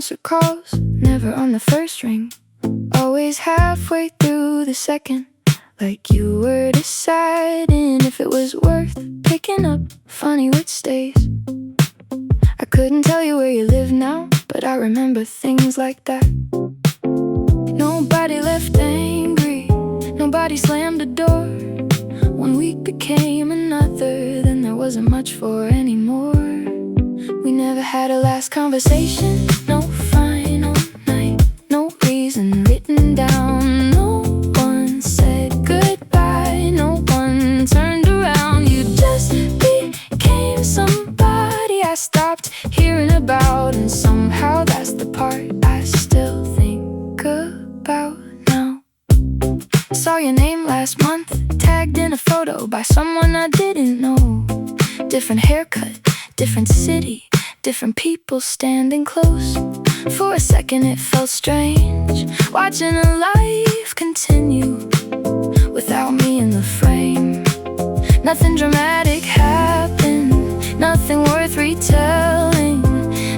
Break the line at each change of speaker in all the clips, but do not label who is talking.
answer calls, never on the first ring, always halfway through the second, like you were deciding if it was worth picking up. Funny which stays. I couldn't tell you where you live now, but I remember things like that. Nobody left angry, nobody slammed the door. One week became another, then there wasn't much for anymore. We never had a last conversation, no final night, no reason written down. No one said goodbye, no one turned around. You just became somebody I stopped hearing about, and somehow that's the part I still think about now. I saw your name last month, tagged in a photo by someone I didn't know. Different haircut, different city, different people standing close. For a second it felt strange, watching a life continue without me in the frame. Nothing dramatic happened, nothing worth retelling.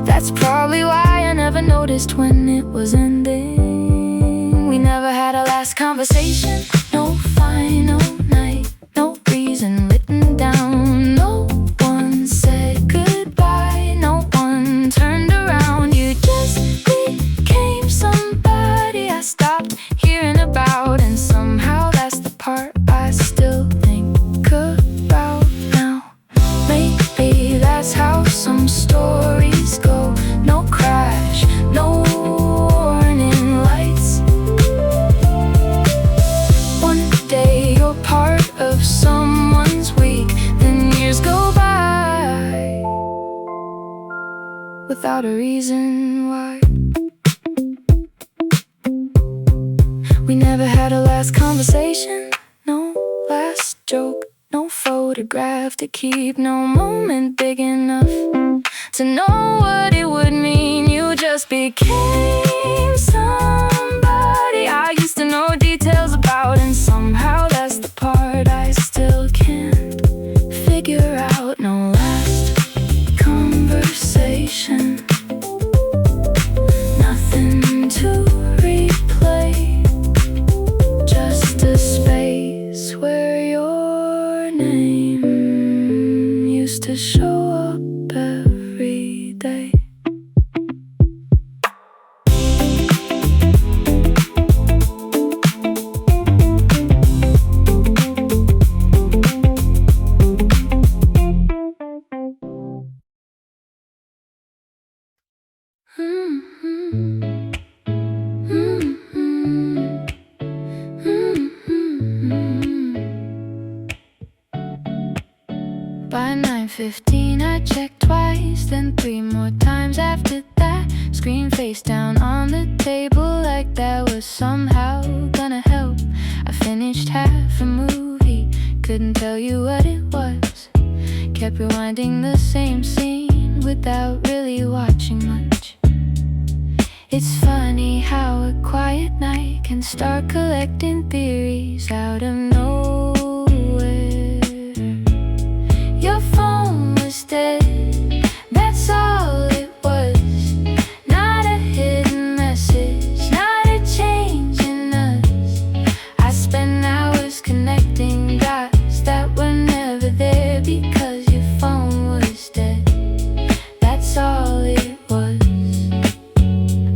That's probably why I never noticed when it was ending. We never had a last conversation, no final night, no reason written down. No one said goodbye, no one turned around. You just became somebody I stopped hearing about, and somehow that's the part I still think about now. Maybe that's how some stories go. No crash, no warning lights. One day you're part of someone's week, then years go by without a reason why. We never had a last conversation, no last joke, no photograph to keep, no moment big enough to know what it would mean. You just became somebody I used to know details about, and somehow that's the part I still can't figure out. No last conversation, nothing to replay, just a space where your name used to show up every day. By 9:15 I checked twice, then 3 more times after that. Screen face down on the table like that was somehow gonna help. I finished half a movie, couldn't tell you what it was. Kept rewinding the same scene without really watching much. It's funny how a quiet night can start collecting theories out of nowhere. Your phone was dead, that's all it was. Not a hidden message, not a change in us. I spent hours connecting dots that were never there because your phone was dead. That's all it was.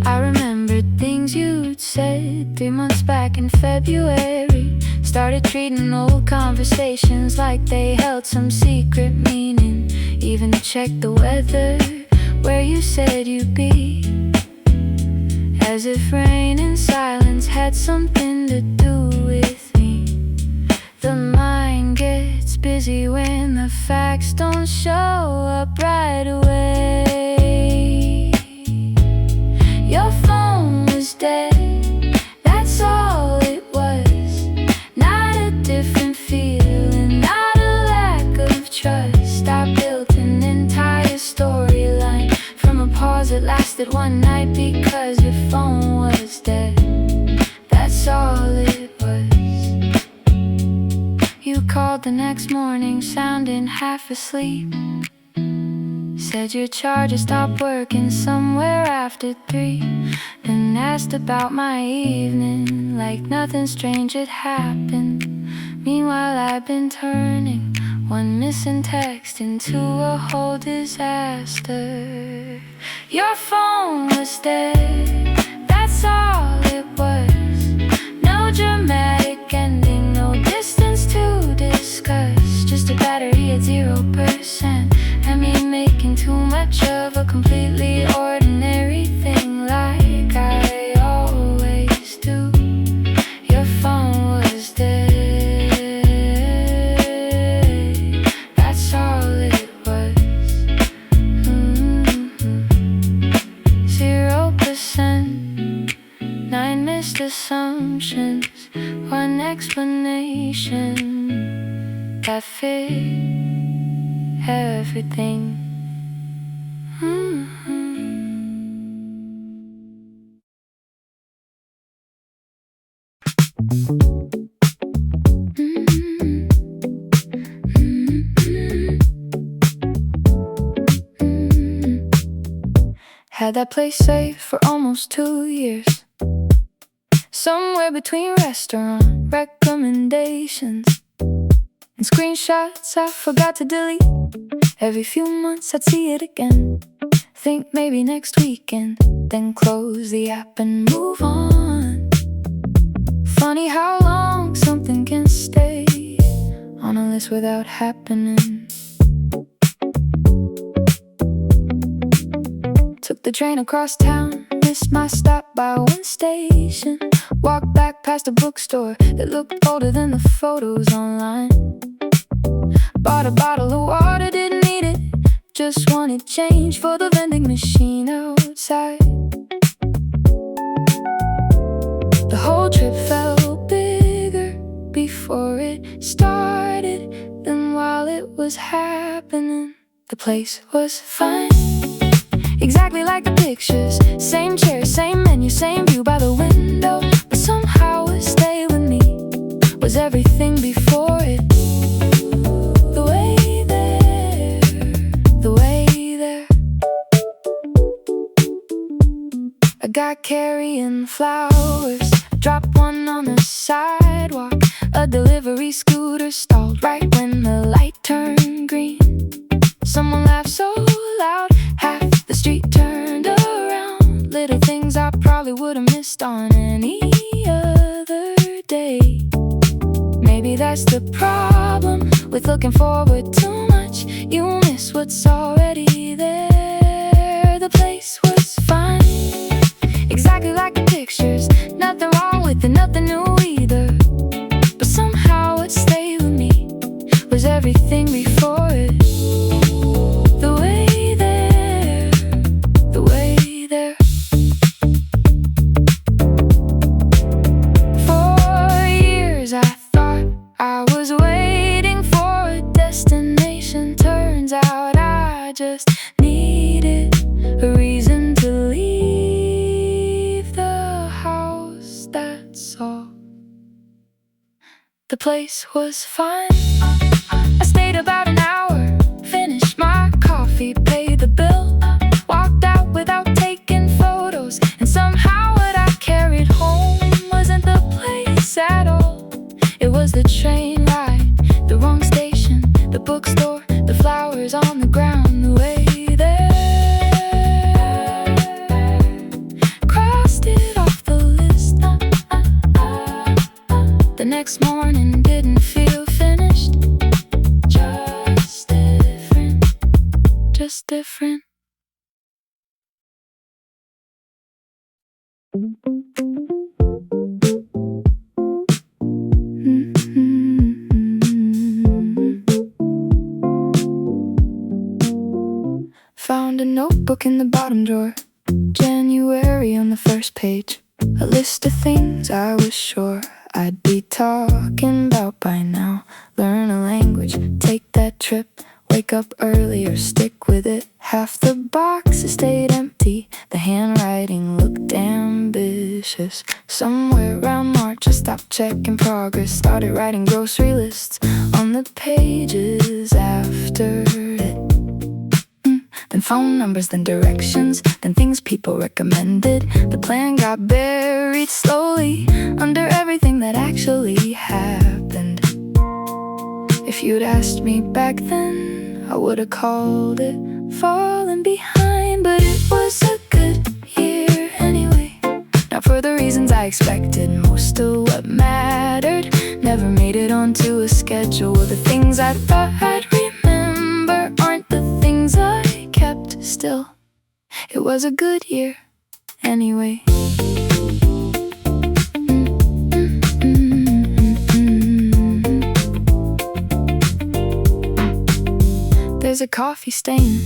I remembered things you'd said 3 months back in February. Started treating old conversations like they held some secret meaning. Even checked the weather, where you said you'd be, as if rain and silence had something to do with me. The mind gets busy when the facts don't show up right away. Your phone was dead, that's all it was. Not a different feeling, not a lack of trust. I built an entire storyline from a pause that lasted one night because your phone was dead. That's all it was. You called the next morning sounding half asleep, Said your charger stopped working somewhere after 3, and asked about my evening like nothing strange had happened. Meanwhile I've been turning one missing text into a whole disaster. Your phone was dead, that's all it was. No dramatic ending, no distance to discuss. Just a battery at 0%, and me making too much of a completely ordinary thing like I always do. Your phone was dead, that's all it was. 0%, 9 missed assumptions, 1 explanation that fit everything. Had that place safe for almost 2 years, somewhere between restaurant recommendations and screenshots I forgot to delete. Every few months I'd see it again, think maybe next weekend, then close the app and move on. Funny how long something can stay on a list without happening. Took the train across town, missed my stop by 1 station. Walked back past a bookstore that looked older than the photos online. Bought a bottle of water, didn't need it, just wanted change for the vending machine outside. The whole trip felt bigger before it started than while it was happening. The place was fine, exactly like the pictures. Same chairs, same menu, same view by the window. But somehow what stayed with me was everything before it. The way there, the way there. A guy carrying flowers, dropped one on the sidewalk. A delivery scooter stalled right when the light turned green. Someone laughed so loud, half the street turned around. Little things I probably would've missed on any other day. Maybe that's the problem with looking forward too much. You miss what's already there. The place was fine, exactly like the pictures. Nothing wrong with it, nothing new either. But somehow what stayed with me was everything before it. The way there, the way there. For years I thought I was waiting for a destination. Turns out I just needed a reason to leave the house, that's all. The place was fine, I stayed about an hour, finished my coffee, paid the bill, walked out without taking photos. And somehow what I carried home wasn't the place at all. It was the train ride, the wrong station, the bookstore, the flowers on the ground. The way there, crossed it off the list. The next morning didn't feel finished, just different, just different. Found a notebook in the bottom drawer, January on the first page. A list of things I was sure I'd be talking about by now. Learn a language, take that trip, wake up early or stick with it. Half the boxes stayed empty, the handwriting looked ambitious. Somewhere around March I stopped checking progress, started writing grocery lists on the pages after it. then phone numbers, then directions, then things people recommended. The plan got buried slowly under everything that actually happened. If you'd asked me back then, I would've called it falling behind. But it was a good year anyway, not for the reasons I expected. Most of what mattered never made it onto a schedule. The things I thought I'd remember aren't the things I kept. Still, it was a good year anyway. There's a coffee stain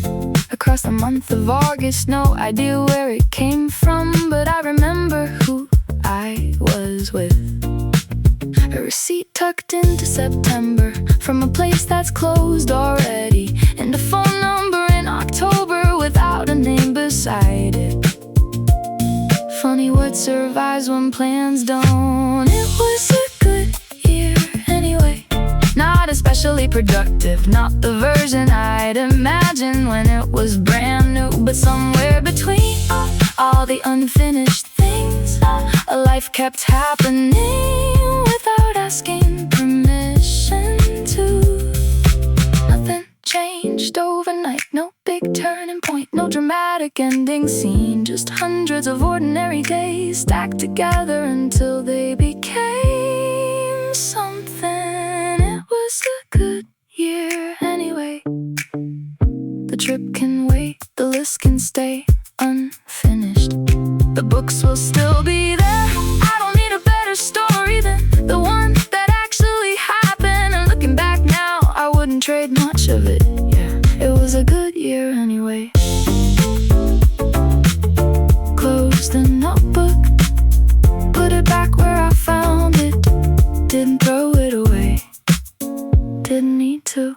across the month of August. No idea where it came from, but I remember who I was with. A receipt tucked into September from a place that's closed already, and a phone number in October without a name beside it. Funny what survives when plans don't. It was a good year anyway, not especially productive, not the version I'd imagined when it was brand new. But somewhere between all the unfinished things, a life kept happening without asking permission to. Nothing changed overnight, no big turning point, no dramatic ending scene. Just hundreds of ordinary days stacked together until they became something. It was a good year anyway. The trip can wait, the list can stay unfinished. The books will still be there. I don't need a better story than the one that actually happened. And looking back now, I wouldn't trade much of it. Yeah, it was a good year anyway. Close the notebook, put it back where I found it. Didn't throw it away, didn't need to.